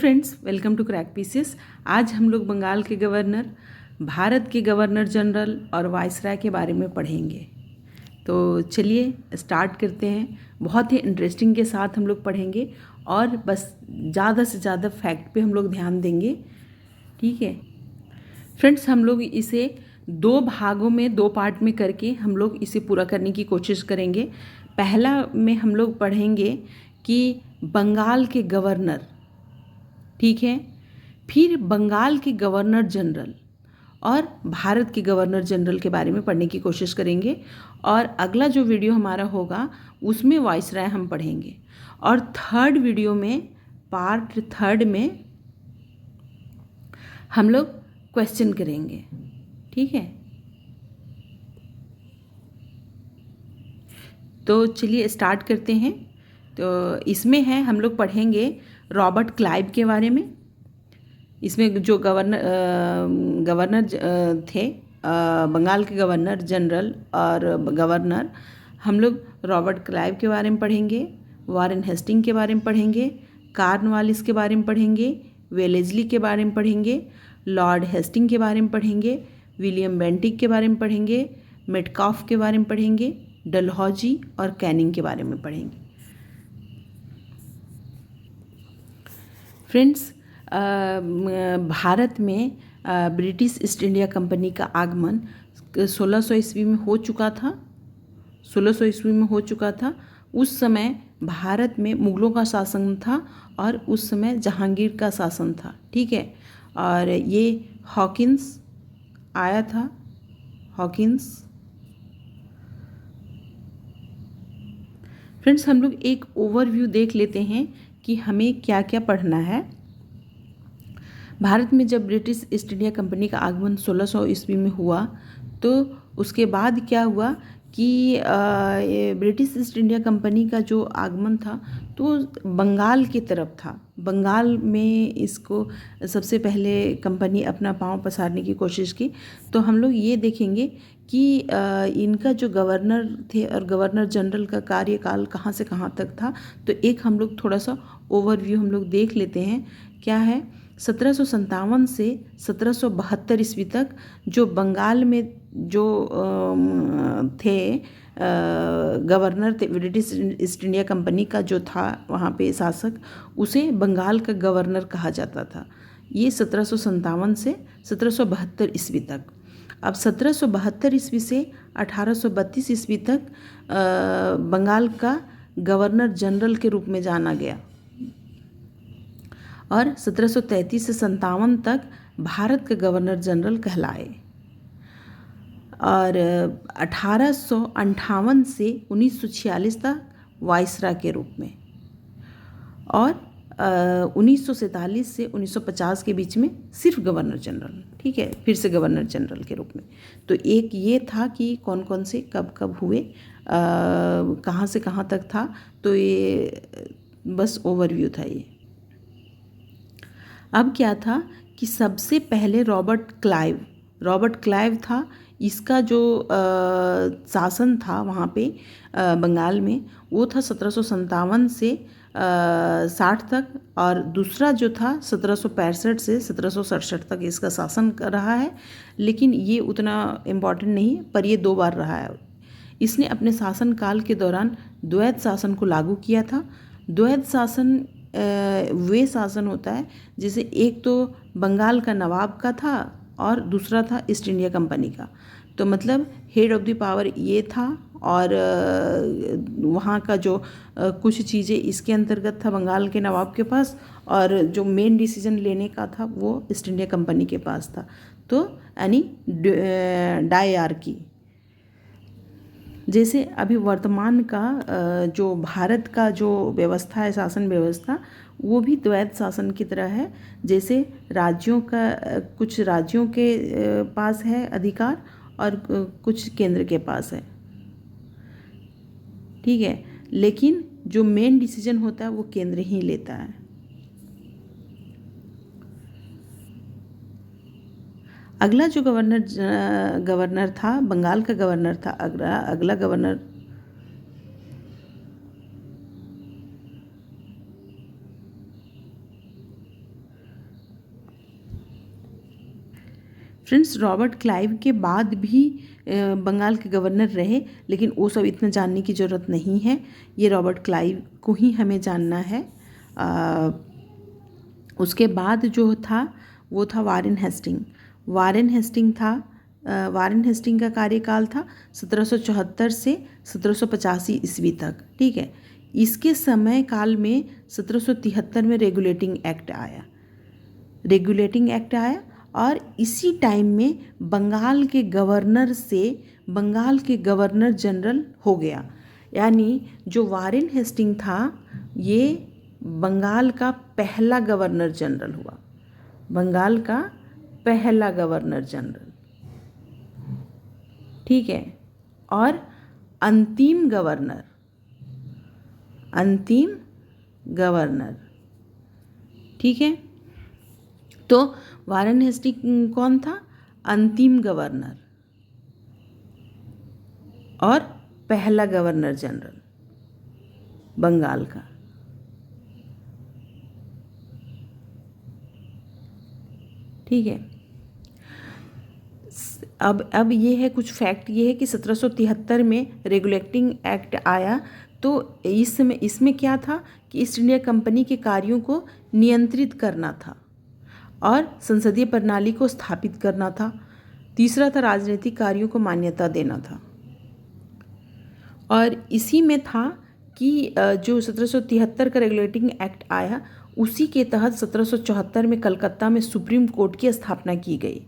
Friends, welcome to crack pieces. आज हम लोग बंगाल के गवर्नर, भारत के गवर्नर जनरल और वायसराय के बारे में पढ़ेंगे। तो चलिए स्टार्ट करते हैं। बहुत ही इंटरेस्टिंग के साथ हम लोग पढ़ेंगे और बस ज़्यादा से ज़्यादा फैक्ट पे हम लोग ध्यान देंगे। ठीक है फ्रेंड्स, हम लोग इसे दो भागों में, दो पार्ट में करके हम लोग इसे पूरा करने की कोशिश करेंगे। पहला में हम लोग पढ़ेंगे कि बंगाल के गवर्नर, ठीक है, फिर बंगाल के गवर्नर जनरल और भारत के गवर्नर जनरल के बारे में पढ़ने की कोशिश करेंगे। और अगला जो वीडियो हमारा होगा उसमें वायसराय हम पढ़ेंगे। और थर्ड वीडियो में, पार्ट थर्ड में, हम लोग क्वेश्चन करेंगे। ठीक है, तो चलिए स्टार्ट करते हैं। तो इसमें है, हम लोग पढ़ेंगे रॉबर्ट क्लाइव के बारे में। इसमें जो गवर्नर थे, बंगाल के गवर्नर जनरल और गवर्नर, हम लोग रॉबर्ट क्लाइव के बारे में पढ़ेंगे, वारेन हेस्टिंग के बारे में पढ़ेंगे, कॉर्नवालिस के बारे में पढ़ेंगे, वेलेस्ली के बारे में पढ़ेंगे, लॉर्ड हेस्टिंग के बारे में पढ़ेंगे, विलियम बेंटिक के बारे में पढ़ेंगे, मेटकाफ के बारे में पढ़ेंगे, डलहौजी और कैनिंग के बारे में पढ़ेंगे। फ्रेंड्स, भारत में ब्रिटिश ईस्ट इंडिया कंपनी का आगमन 1600 ईस्वी में हो चुका था। 1600 ईस्वी में हो चुका था। उस समय भारत में मुग़लों का शासन था और उस समय जहांगीर का शासन था। ठीक है, और ये हॉकिंस आया था। हॉकिंस। फ्रेंड्स, हम लोग एक ओवरव्यू देख लेते हैं कि हमें क्या क्या पढ़ना है। भारत में जब ब्रिटिश ईस्ट इंडिया कंपनी का आगमन 1600 ईस्वी में हुआ, तो उसके बाद क्या हुआ कि ब्रिटिश ईस्ट इंडिया कंपनी का जो आगमन था तो बंगाल की तरफ था। बंगाल में इसको सबसे पहले कंपनी अपना पांव पसारने की कोशिश की। तो हम लोग ये देखेंगे कि इनका जो गवर्नर थे और गवर्नर जनरल का कार्यकाल कहाँ से कहाँ तक था। तो एक हम लोग थोड़ा सा ओवरव्यू हम लोग देख लेते हैं। क्या है, 1757 से 1772 ईस्वी तक जो बंगाल में जो थे गवर्नर थे, ब्रिटिश ईस्ट इंडिया कंपनी का जो था वहाँ पे शासक, उसे बंगाल का गवर्नर कहा जाता था। ये 1757 से 1772 ईस्वी तक। अब 1772 ईस्वी से 1832 ईस्वी तक बंगाल का गवर्नर जनरल के रूप में जाना गया। और 1733 से 57 तक भारत के गवर्नर जनरल कहलाए। और 1858 से 1946 तक वायसराय के रूप में। और 1947 से 1950 के बीच में सिर्फ गवर्नर जनरल। ठीक है, फिर से गवर्नर जनरल के रूप में। तो एक ये था कि कौन कौन से कब कब हुए, कहाँ से कहाँ तक था। तो ये बस ओवरव्यू था ये। अब क्या था कि सबसे पहले रॉबर्ट क्लाइव था। इसका जो शासन था वहाँ पे बंगाल में, वो था 1757 से 60 तक। और दूसरा जो था 1765 से 1767 तक इसका शासन कर रहा है। लेकिन ये उतना इम्पॉर्टेंट नहीं है, पर ये 2 बार रहा है। इसने अपने शासन काल के दौरान द्वैत शासन को लागू किया था। द्वैत शासन वे शासन होता है जिसे एक तो बंगाल का नवाब का था और दूसरा था ईस्ट इंडिया कंपनी का। तो मतलब हेड ऑफ द पावर ये था, और वहाँ का जो कुछ चीज़ें इसके अंतर्गत था बंगाल के नवाब के पास, और जो मेन डिसीजन लेने का था वो ईस्ट इंडिया कंपनी के पास था। तो यानी डायआर्की। जैसे अभी वर्तमान का जो भारत का जो व्यवस्था है, शासन व्यवस्था, वो भी द्वैत शासन की तरह है। जैसे राज्यों का, कुछ राज्यों के पास है अधिकार और कुछ केंद्र के पास है। ठीक है, लेकिन जो मेन डिसीजन होता है वो केंद्र ही लेता है। अगला जो गवर्नर था, बंगाल का गवर्नर था। अगला गवर्नर फ्रेंड्स, रॉबर्ट क्लाइव के बाद भी बंगाल के गवर्नर रहे, लेकिन वो सब इतना जानने की ज़रूरत नहीं है। ये रॉबर्ट क्लाइव को ही हमें जानना है। उसके बाद जो था वो था वारेन हेस्टिंग। वारेन हेस्टिंग था, वारेन हेस्टिंग का कार्यकाल था 1774 से 1785 ईस्वी तक। ठीक है, इसके समय काल में 1773 में रेगुलेटिंग एक्ट आया। रेगुलेटिंग एक्ट आया और इसी टाइम में बंगाल के गवर्नर से बंगाल के गवर्नर जनरल हो गया। यानी जो वारेन हेस्टिंग था ये बंगाल का पहला गवर्नर जनरल हुआ, बंगाल का पहला गवर्नर जनरल। ठीक है, और अंतिम गवर्नर, अंतिम गवर्नर। ठीक है, तो वारेन हेस्टिंग कौन था? अंतिम गवर्नर और पहला गवर्नर जनरल बंगाल का। ठीक है, अब ये है कुछ फैक्ट, ये है कि 1773 में रेगुलेटिंग एक्ट आया। तो इसमें क्या था कि ईस्ट इंडिया कंपनी के कार्यों को नियंत्रित करना था और संसदीय प्रणाली को स्थापित करना था। तीसरा था राजनीतिक कार्यों को मान्यता देना था। और इसी में था कि जो 1773 का रेगुलेटिंग एक्ट आया, उसी के तहत 1774 में कलकत्ता में सुप्रीम कोर्ट की स्थापना की गई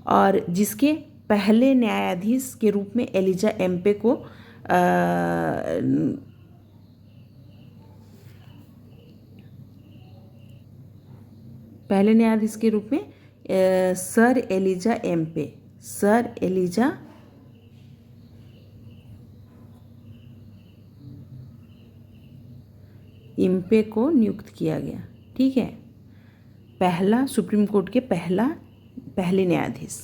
और जिसके पहले न्यायाधीश के रूप में एलिजा एम्पे को पहले न्यायाधीश के रूप में sir Elijah Impey, sir Elijah Impey को नियुक्त किया गया। ठीक है, पहला सुप्रीम कोर्ट के पहले न्यायाधीश।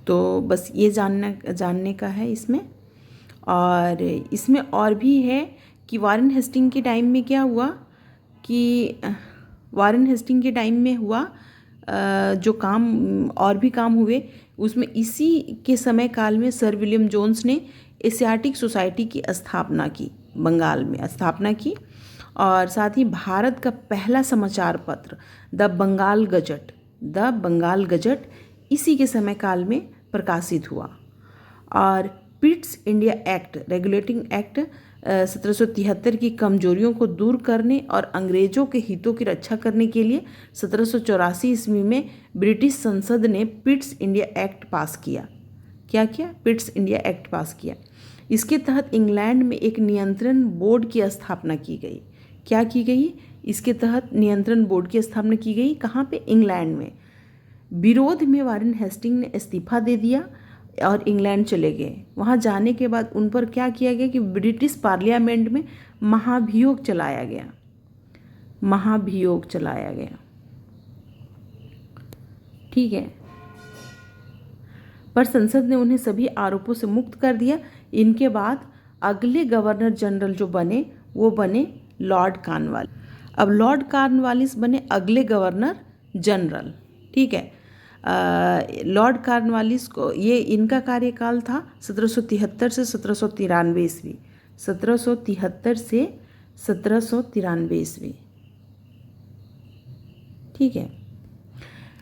तो बस ये जानने का है इसमें। और इसमें और भी है कि वारेन हेस्टिंग के टाइम में क्या हुआ कि वारेन हेस्टिंग के टाइम में हुआ जो काम और भी काम हुए, उसमें इसी के समय काल में सर विलियम जोन्स ने एशियाटिक सोसाइटी की स्थापना की, बंगाल में स्थापना की। और साथ ही भारत का पहला समाचार पत्र द बंगाल गजट इसी के समय काल में प्रकाशित हुआ। और Pitt's India act, regulating act 1773 की कमजोरियों को दूर करने और अंग्रेजों के हितों की रक्षा करने के लिए 1784 ईस्वी में ब्रिटिश संसद ने पिट्स इंडिया एक्ट पास किया। क्या किया? पिट्स इंडिया एक्ट पास किया। इसके तहत इंग्लैंड में एक नियंत्रण बोर्ड की स्थापना की गई। क्या की गई? इसके तहत नियंत्रण बोर्ड की स्थापना की गई। कहाँ पे? इंग्लैंड में। विरोध में वारेन हेस्टिंग ने इस्तीफा दे दिया और इंग्लैंड चले गए। वहाँ जाने के बाद उन पर क्या किया गया कि ब्रिटिश पार्लियामेंट में महाभियोग चलाया गया, महाभियोग चलाया गया। ठीक है, पर संसद ने उन्हें सभी आरोपों से मुक्त कर दिया। इनके बाद अगले गवर्नर जनरल जो बने वो बने लॉर्ड कॉर्नवालिस। अब लॉर्ड कॉर्नवालिस बने अगले गवर्नर जनरल। ठीक है, लॉर्ड कॉर्नवालिस को ये इनका कार्यकाल था 1773 से 1793 ईस्वी, 1773 से 1793 ईस्वी। ठीक है,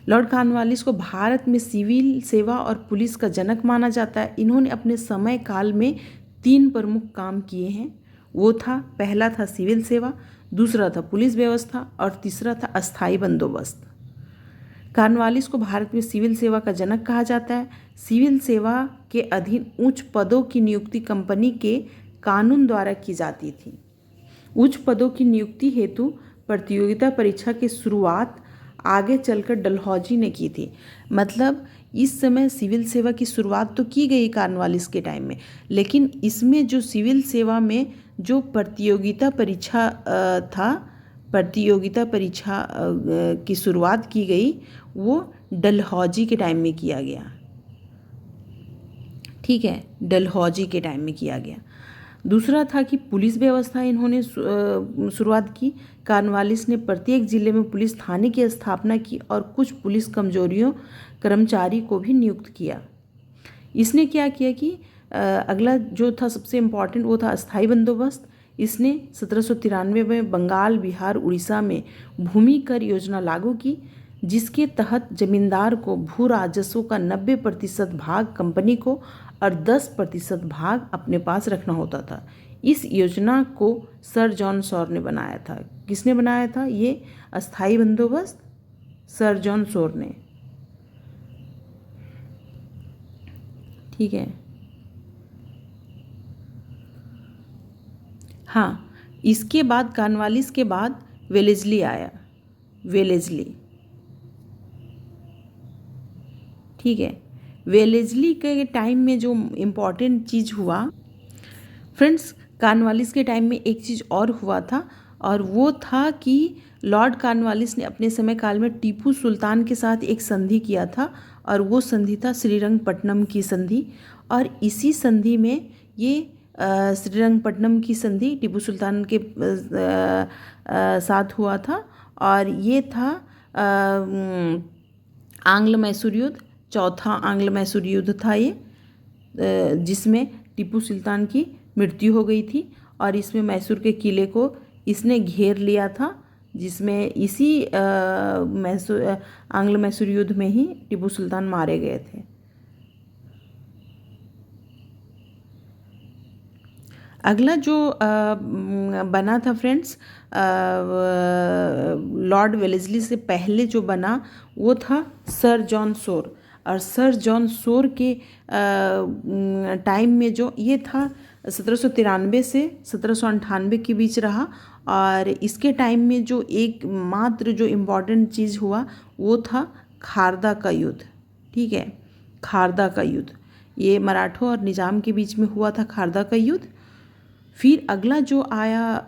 लॉर्ड कॉर्नवालिस को भारत में सिविल सेवा और पुलिस का जनक माना जाता है। इन्होंने अपने समय काल में 3 प्रमुख काम किए हैं। वो था, पहला था सिविल सेवा, दूसरा था पुलिस व्यवस्था और तीसरा था अस्थायी बंदोबस्त। कॉर्नवालिस को भारत में सिविल सेवा का जनक कहा जाता है। सिविल सेवा के अधीन उच्च पदों की नियुक्ति कंपनी के कानून द्वारा की जाती थी। उच्च पदों की नियुक्ति हेतु प्रतियोगिता परीक्षा की शुरुआत आगे चलकर डलहौजी ने की थी। मतलब इस समय सिविल सेवा की शुरुआत तो की गई कॉर्नवालिस के टाइम में, लेकिन इसमें जो सिविल सेवा में जो प्रतियोगिता परीक्षा था, प्रतियोगिता परीक्षा की शुरुआत की गई वो डलहौजी के टाइम में किया गया। ठीक है, डलहौजी के टाइम में किया गया। दूसरा था कि पुलिस व्यवस्था इन्होंने शुरुआत की। कॉर्नवालिस ने प्रत्येक जिले में पुलिस थाने की स्थापना की और कुछ पुलिस कर्मचारी को भी नियुक्त किया। इसने क्या किया कि अगला जो था सबसे इम्पॉर्टेंट वो था अस्थाई बंदोबस्त। इसने 1793 में बंगाल, बिहार, उड़ीसा में भूमि कर योजना लागू की, जिसके तहत जमींदार को भू राजस्व का 90% भाग कंपनी को और 10% भाग अपने पास रखना होता था। इस योजना को सर जॉन सॉर ने बनाया था। किसने बनाया था ये अस्थाई बंदोबस्त? सर जॉन सॉर ने। ठीक है। हाँ, इसके बाद कॉर्नवालिस के बाद वेलेस्ली आया। वेलेस्ली, ठीक है। वेलेस्ली के टाइम में जो इम्पोर्टेंट चीज़ हुआ फ्रेंड्स, कॉर्नवालिस के टाइम में एक चीज़ और हुआ था, और वो था कि लॉर्ड कॉर्नवालिस ने अपने समय काल में टीपू सुल्तान के साथ एक संधि किया था, और वो संधि था श्रीरंगपट्टनम की संधि। और इसी संधि में ये श्रीरंगपट्टनम की संधि टीपू सुल्तान के साथ हुआ था, और ये था आंग्ल मैसूर युद्ध। चौथा आंग्ल मैसूर युद्ध था ये, जिसमें टीपू सुल्तान की मृत्यु हो गई थी, और इसमें मैसूर के किले को इसने घेर लिया था, जिसमें इसी आंग्ल मैसूर युद्ध में ही टीपू सुल्तान मारे गए थे। अगला जो बना था फ्रेंड्स, लॉर्ड वेलेस्ली से पहले जो बना वो था सर जॉन सॉर। और सर जॉन सॉर के टाइम में जो ये था 1793 से 1798 के बीच रहा, और इसके टाइम में जो एकमात्र जो इम्पॉर्टेंट चीज़ हुआ वो था खारदा का युद्ध। ठीक है, खारदा का युद्ध, ये मराठों और निजाम के बीच में हुआ था खारदा का युद्ध। फिर अगला जो आया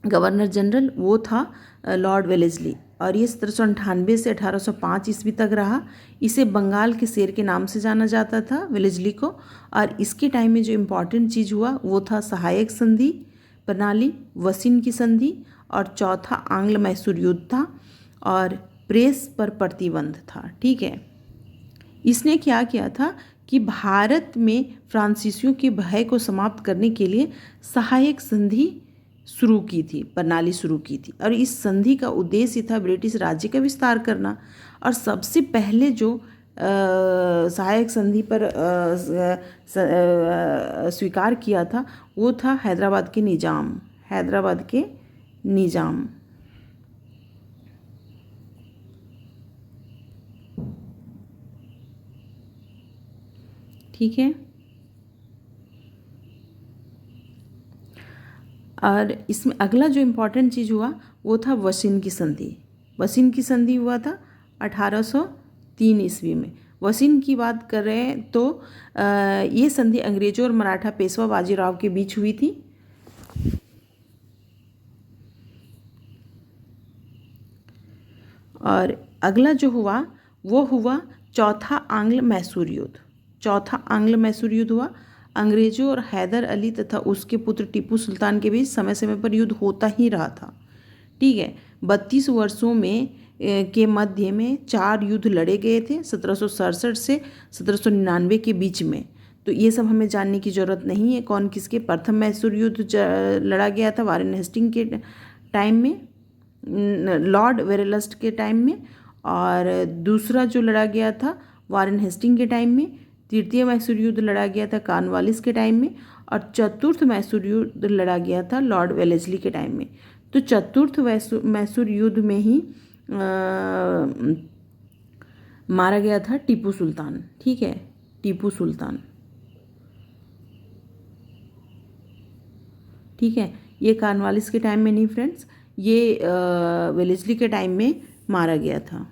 गवर्नर जनरल, वो था लॉर्ड वेलेस्ली, और ये 1798 से 1805 ईस्वी तक रहा। इसे बंगाल के शेर के नाम से जाना जाता था वेलेस्ली को। और इसके टाइम में जो इम्पॉर्टेंट चीज़ हुआ वो था सहायक संधि प्रणाली, वसीन की संधि, और चौथा आंग्ल मैसूर युद्ध था, और प्रेस पर प्रतिबंध था। ठीक है, इसने क्या किया था कि भारत में फ्रांसीसियों के भय को समाप्त करने के लिए सहायक संधि शुरू की थी, प्रणाली शुरू की थी, और इस संधि का उद्देश्य था ब्रिटिश राज्य का विस्तार करना। और सबसे पहले जो सहायक संधि पर स्वीकार किया था वो था हैदराबाद के निज़ाम। हैदराबाद के निज़ाम। ठीक है, और इसमें अगला जो इम्पोर्टेंट चीज़ हुआ वो था वसीन की संधि। वसीन की संधि हुआ था 1803 ईस्वी में। वसीन की बात कर रहे हैं तो ये संधि अंग्रेजों और मराठा पेशवा बाजीराव के बीच हुई थी। और अगला जो हुआ वो हुआ चौथा आंग्ल मैसूर युद्ध। चौथा आंग्ल मैसूर युद्ध हुआ। अंग्रेजों और हैदर अली तथा उसके पुत्र टीपू सुल्तान के बीच समय समय पर युद्ध होता ही रहा था। ठीक है, 32 वर्षों में के मध्य में 4 युद्ध लड़े गए थे 1767 से 1799 के बीच में। तो ये सब हमें जानने की ज़रूरत नहीं है कौन किसके। प्रथम मैसूर युद्ध लड़ा गया था वारेन हेस्टिंग के टाइम में, लॉर्ड वेरेलस्ट के टाइम में, और दूसरा जो लड़ा गया था वारेन हेस्टिंग के टाइम में। तृतीय मैसूर युद्ध लड़ा गया था कॉर्नवालिस के टाइम में, और चतुर्थ मैसूर युद्ध लड़ा गया था लॉर्ड वेलेस्ली के टाइम में। तो चतुर्थ मैसूर युद्ध में ही मारा गया था टीपू सुल्तान। ठीक है, टीपू सुल्तान। ठीक है, ये कॉर्नवालिस के टाइम में नहीं फ्रेंड्स, ये वेलेस्ली के टाइम में मारा गया था।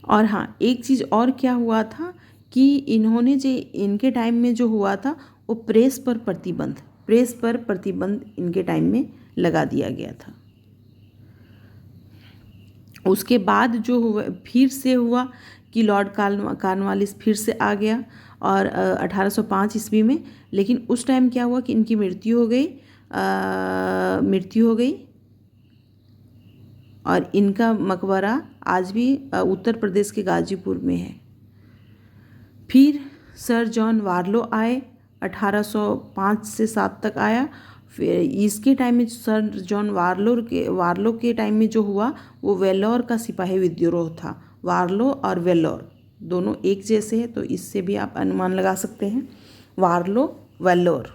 और हाँ, एक चीज़ और क्या हुआ था कि इन्होंने जो इनके टाइम में जो हुआ था वो प्रेस पर प्रतिबंध इनके टाइम में लगा दिया गया था। उसके बाद जो हुआ फिर से हुआ कि लॉर्ड कॉर्नवालिस फिर से आ गया और 1805 ईस्वी में। लेकिन उस टाइम क्या हुआ कि इनकी मृत्यु हो गई और इनका मकबरा आज भी उत्तर प्रदेश के गाजीपुर में है। फिर सर जॉन वार्लो आए, 1805 से 7 तक आया। फिर इसके टाइम में सर जॉन वार्लो के टाइम में जो हुआ वो वेल्लोर का सिपाही विद्रोह था। वार्लो और वेल्लोर दोनों एक जैसे हैं, तो इससे भी आप अनुमान लगा सकते हैं, वार्लो वेल्लोर।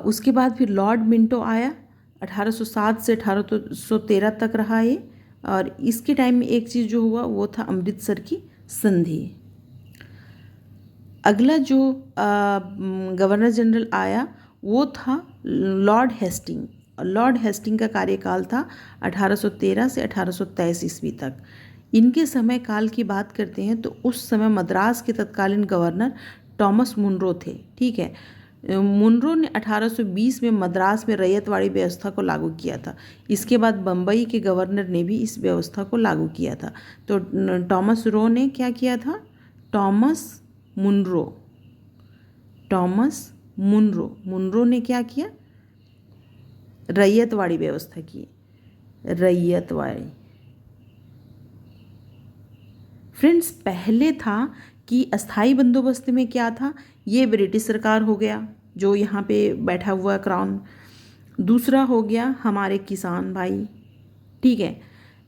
उसके बाद फिर लॉर्ड मिंटो आया, 1807 से 1813 तक रहा ये। और इसके टाइम में एक चीज़ जो हुआ वो था अमृतसर की संधि। अगला जो गवर्नर जनरल आया वो था लॉर्ड हेस्टिंग। लॉर्ड हेस्टिंग का कार्यकाल था 1813 से 1823 ईस्वी तक। इनके समय काल की बात करते हैं तो उस समय मद्रास के तत्कालीन गवर्नर टॉमस मुनरो थे। ठीक है, मुनरो ने 1820 में मद्रास में रैयतवाड़ी व्यवस्था को लागू किया था। इसके बाद बम्बई के गवर्नर ने भी इस व्यवस्था को लागू किया था। तो टॉमस रो ने क्या किया था? मुनरो ने क्या किया? रैयतवाड़ी व्यवस्था की। रैयतवाड़ी फ्रेंड्स, पहले था कि अस्थाई बंदोबस्त में क्या था, ये ब्रिटिश सरकार हो गया जो यहाँ पे बैठा हुआ क्राउन। दूसरा हो गया हमारे किसान भाई। ठीक है,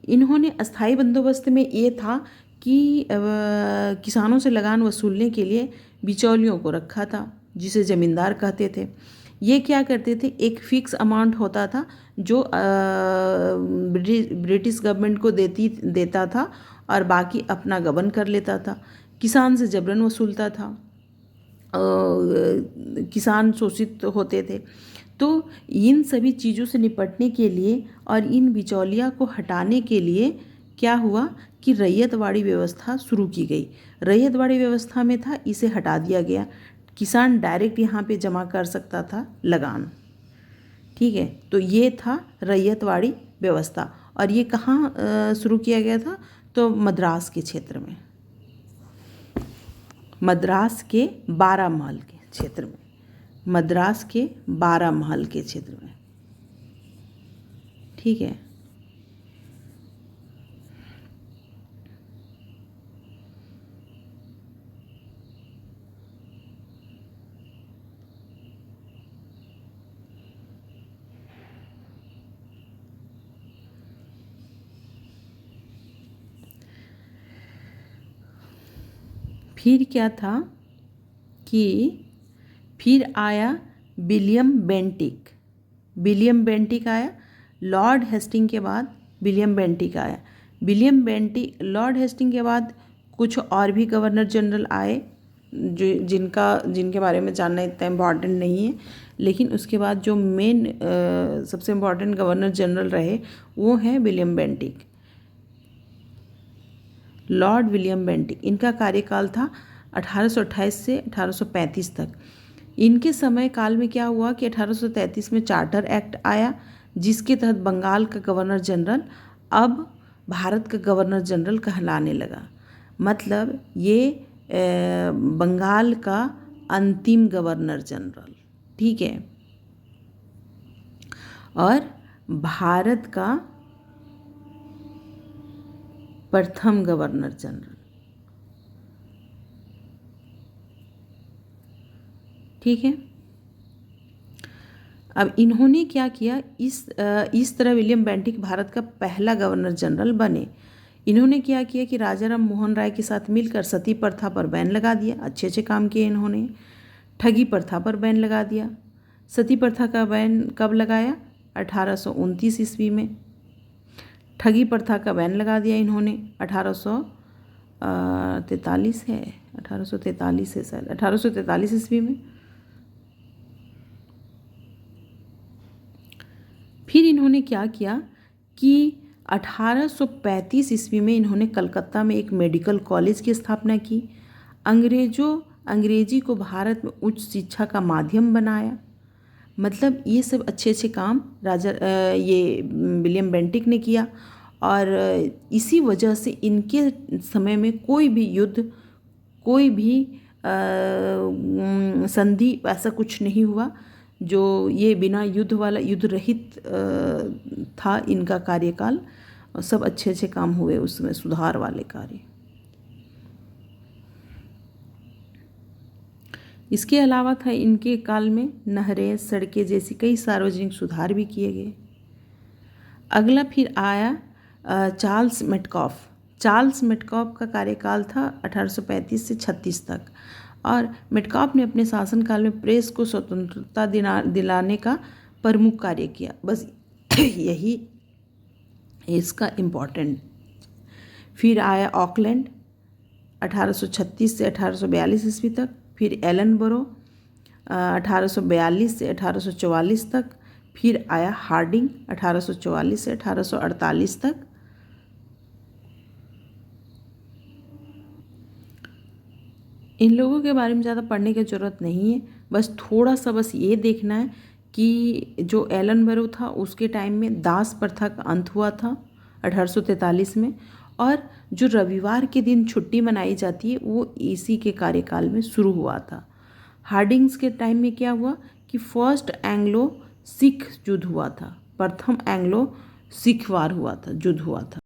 इन्होंने अस्थाई बंदोबस्त में ये था कि किसानों से लगान वसूलने के लिए बिचौलियों को रखा था, जिसे ज़मींदार कहते थे। ये क्या करते थे, एक फ़िक्स अमाउंट होता था जो ब्रिटिश गवर्नमेंट को देता था और बाकी अपना गबन कर लेता था। किसान से जबरन वसूलता था, किसान शोषित होते थे। तो इन सभी चीज़ों से निपटने के लिए और इन बिचौलिया को हटाने के लिए क्या हुआ कि रैयतवाड़ी व्यवस्था शुरू की गई। रैयतवाड़ी व्यवस्था में था, इसे हटा दिया गया। किसान डायरेक्ट यहाँ पे जमा कर सकता था लगान। ठीक है, तो ये था रैयतवाड़ी व्यवस्था। और ये कहाँ शुरू किया गया था? तो मद्रास के क्षेत्र में, मद्रास के 12 महल के क्षेत्र में, मद्रास के 12 महल के क्षेत्र में। ठीक है, फिर क्या था कि फिर आया विलियम बेंटिक। विलियम बेंटिक आया, लॉर्ड हेस्टिंग के बाद विलियम बेंटिक आया। लॉर्ड हेस्टिंग के बाद कुछ और भी गवर्नर जनरल आए जो जिनके बारे में जानना इतना इम्पॉर्टेंट नहीं है। लेकिन उसके बाद जो मेन सबसे इम्पॉर्टेंट गवर्नर जनरल रहे वो हैं William Bentinck, Lord William Bentinck. इनका कार्यकाल था 1828 से 1835 तक। इनके समय काल में क्या हुआ कि 1833 में चार्टर एक्ट आया, जिसके तहत बंगाल का गवर्नर जनरल अब भारत का गवर्नर जनरल कहलाने लगा। मतलब ये बंगाल का अंतिम गवर्नर जनरल। ठीक है, और भारत का प्रथम गवर्नर जनरल। ठीक है, अब इन्होंने क्या किया, इस तरह विलियम बेंटिक भारत का पहला गवर्नर जनरल बने। इन्होंने क्या किया कि राजा राम मोहन राय के साथ मिलकर सती प्रथा पर बैन लगा दिया। अच्छे अच्छे काम किए इन्होंने। ठगी प्रथा पर बैन लगा दिया। सती प्रथा का बैन कब लगाया? 1829 ईस्वी में। ठगी प्रथा का बैन लगा दिया इन्होंने 1843 है, 1843 है शायद, 1843 ईस्वी में। फिर इन्होंने क्या किया कि 1835 ईस्वी में इन्होंने कलकत्ता में एक मेडिकल कॉलेज की स्थापना की। अंग्रेजी को भारत में उच्च शिक्षा का माध्यम बनाया। मतलब ये सब अच्छे अच्छे काम ये विलियम बेंटिक ने किया। और इसी वजह से इनके समय में कोई भी युद्ध, कोई भी संधि ऐसा कुछ नहीं हुआ। जो ये बिना युद्ध वाला, युद्ध रहित था इनका कार्यकाल, और सब अच्छे अच्छे काम हुए उसमें, सुधार वाले कार्य। इसके अलावा था इनके काल में नहरें, सड़कें जैसी कई सार्वजनिक सुधार भी किए गए। अगला फिर आया चार्ल्स मेटकॉफ। चार्ल्स मेटकॉफ का कार्यकाल था 1835 से 36 तक, और मेटकॉफ ने अपने शासनकाल में प्रेस को स्वतंत्रता दिलाने का प्रमुख कार्य किया। बस यही इसका इम्पोर्टेंट। फिर आया ऑकलैंड 1836 से 1842 ईस्वी तक। फिर एलनबरो 1842 से 1844 तक। फिर आया हार्डिंग 1844 से 1848 तक। इन लोगों के बारे में ज़्यादा पढ़ने की ज़रूरत नहीं है, बस थोड़ा सा बस ये देखना है कि जो एलनबरो था उसके टाइम में दास प्रथा का अंत हुआ था 1843 में, और जो रविवार के दिन छुट्टी मनाई जाती है वो इसी के कार्यकाल में शुरू हुआ था। हार्डिंग्स के टाइम में क्या हुआ कि फर्स्ट एंग्लो सिख युद्ध हुआ था, प्रथम एंग्लो सिख वार हुआ था, युद्ध हुआ था।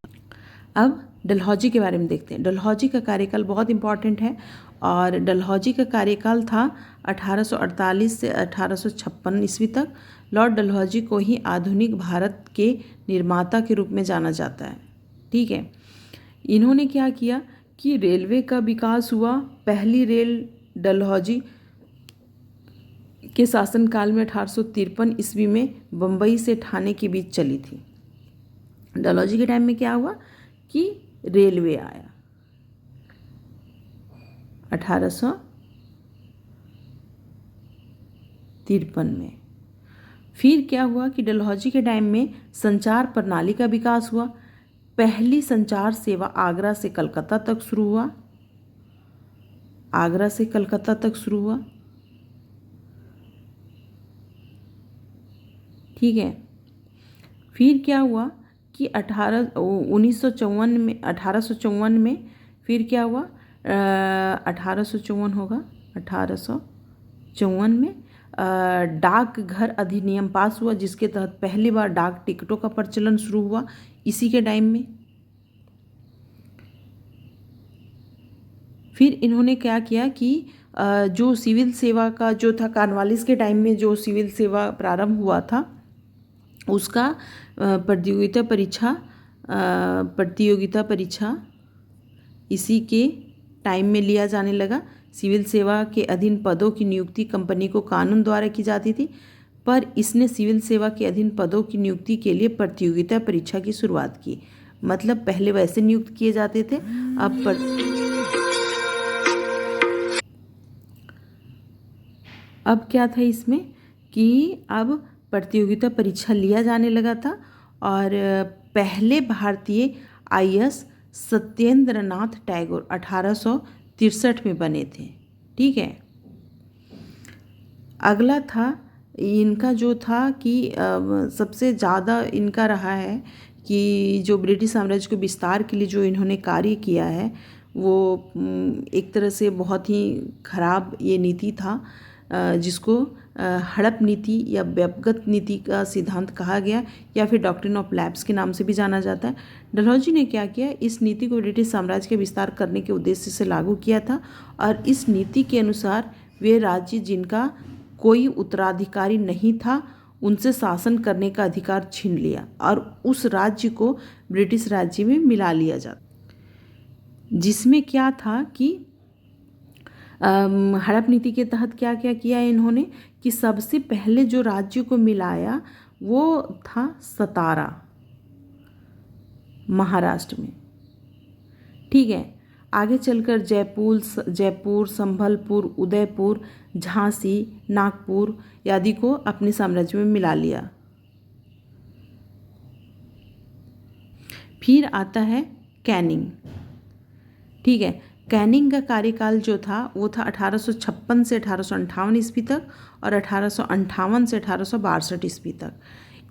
अब डलहौजी के बारे में देखते हैं। डलहौजी का कार्यकाल बहुत इंपॉर्टेंट है, और डलहौजी का कार्यकाल था 1848 से 1856 ईस्वी तक। लॉर्ड डलहौजी को ही आधुनिक भारत के निर्माता के रूप में जाना जाता है। ठीक है, इन्होंने क्या किया कि रेलवे का विकास हुआ। पहली रेल डलहौजी के शासनकाल में 1853 ईस्वी में बम्बई से ठाणे के बीच चली थी। डलहौजी के टाइम में क्या हुआ कि रेलवे आया 1853 में। फिर क्या हुआ कि डलहौजी के टाइम में संचार प्रणाली का विकास हुआ। पहली संचार सेवा आगरा से कलकत्ता तक शुरू हुआ। आगरा से कलकत्ता तक शुरू हुआ। ठीक है, फिर क्या हुआ कि 1854 में फिर क्या हुआ, 1854 होगा, 1854 में डाकघर अधिनियम पास हुआ, जिसके तहत पहली बार डाक टिकटों का प्रचलन शुरू हुआ इसी के टाइम में। फिर इन्होंने क्या किया कि जो सिविल सेवा का जो था, कॉर्नवालिस के टाइम में जो सिविल सेवा प्रारंभ हुआ था उसका प्रतियोगिता परीक्षा इसी के टाइम में लिया जाने लगा। सिविल सेवा के अधीन पदों की नियुक्ति कंपनी को कानून द्वारा की जाती थी, पर इसने सिविल सेवा के अधीन पदों की नियुक्ति के लिए प्रतियोगिता परीक्षा की शुरुआत की। मतलब पहले वैसे नियुक्त किए जाते थे, अब क्या था इसमें कि अब प्रतियोगिता परीक्षा लिया जाने लगा था, और पहले भारतीय IAS सत्येंद्रनाथ टैगोर 1863 में बने थे। ठीक है, अगला था इनका जो था कि सबसे ज़्यादा इनका रहा है कि जो ब्रिटिश साम्राज्य के विस्तार के लिए जो इन्होंने कार्य किया है वो एक तरह से बहुत ही खराब ये नीति था, जिसको हड़प नीति या व्यपगत नीति का सिद्धांत कहा गया, या फिर डॉक्ट्रिन ऑफ लैप्स के नाम से भी जाना जाता है। डलहौजी ने क्या किया, इस नीति को ब्रिटिश साम्राज्य के विस्तार करने के उद्देश्य से लागू किया था, और इस नीति के अनुसार वे राज्य जिनका कोई उत्तराधिकारी नहीं था उनसे शासन करने का अधिकार छीन लिया और उस राज्य को ब्रिटिश राज्य में मिला लिया जाता, जिसमें क्या था कि हड़प नीति के तहत क्या क्या किया इन्होंने कि सबसे पहले जो राज्य को मिलाया वो था सतारा, महाराष्ट्र में। ठीक है, आगे चलकर जयपुर, संभलपुर, उदयपुर, झांसी, नागपुर आदि को अपने साम्राज्य में मिला लिया। फिर आता है कैनिंग। ठीक है, कैनिंग का कार्यकाल जो था वो था 1856 से 1858 ईस्वी तक और 1858 से 1862 ईस्वी तक।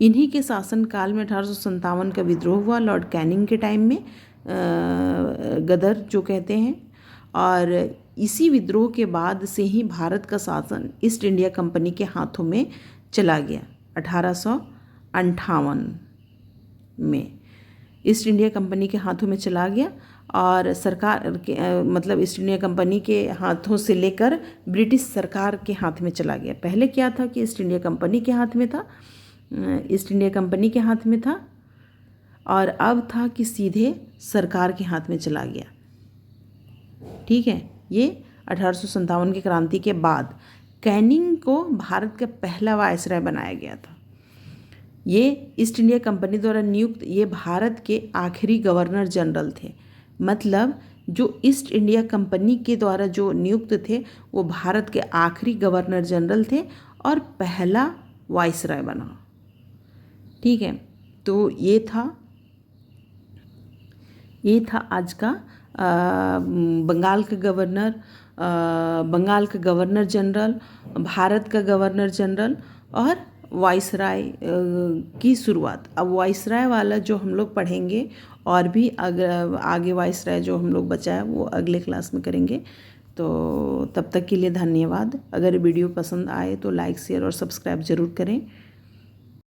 इन्हीं के शासनकाल में 1857 का विद्रोह हुआ लॉर्ड कैनिंग के टाइम में, गदर जो कहते हैं। और इसी विद्रोह के बाद से ही भारत का शासन ईस्ट इंडिया कंपनी के हाथों में चला गया। 1858 में ईस्ट इंडिया कंपनी के हाथों में चला गया और सरकार के मतलब ईस्ट इंडिया कंपनी के हाथों से लेकर ब्रिटिश सरकार के हाथ में चला गया। पहले क्या था कि ईस्ट इंडिया कंपनी के हाथ में था, ईस्ट इंडिया कंपनी के हाथ में था, और अब था कि सीधे सरकार के हाथ में चला गया। ठीक है, ये 1857 की क्रांति के बाद कैनिंग को भारत का पहला वायसराय बनाया गया था। ये ईस्ट इंडिया कंपनी द्वारा नियुक्त ये भारत के आखिरी गवर्नर जनरल थे। मतलब जो ईस्ट इंडिया कंपनी के द्वारा जो नियुक्त थे वो भारत के आखिरी गवर्नर जनरल थे और पहला वायसराय बना। ठीक है, तो ये था आज का बंगाल का गवर्नर जनरल, भारत का गवर्नर जनरल और वायसराय की शुरुआत। अब वायसराय वाला जो हम लोग पढ़ेंगे और भी आगे वायसराय जो हम लोग बचा है वो अगले क्लास में करेंगे। तो तब तक के लिए धन्यवाद। अगर वीडियो पसंद आए तो लाइक शेयर और सब्सक्राइब ज़रूर करें।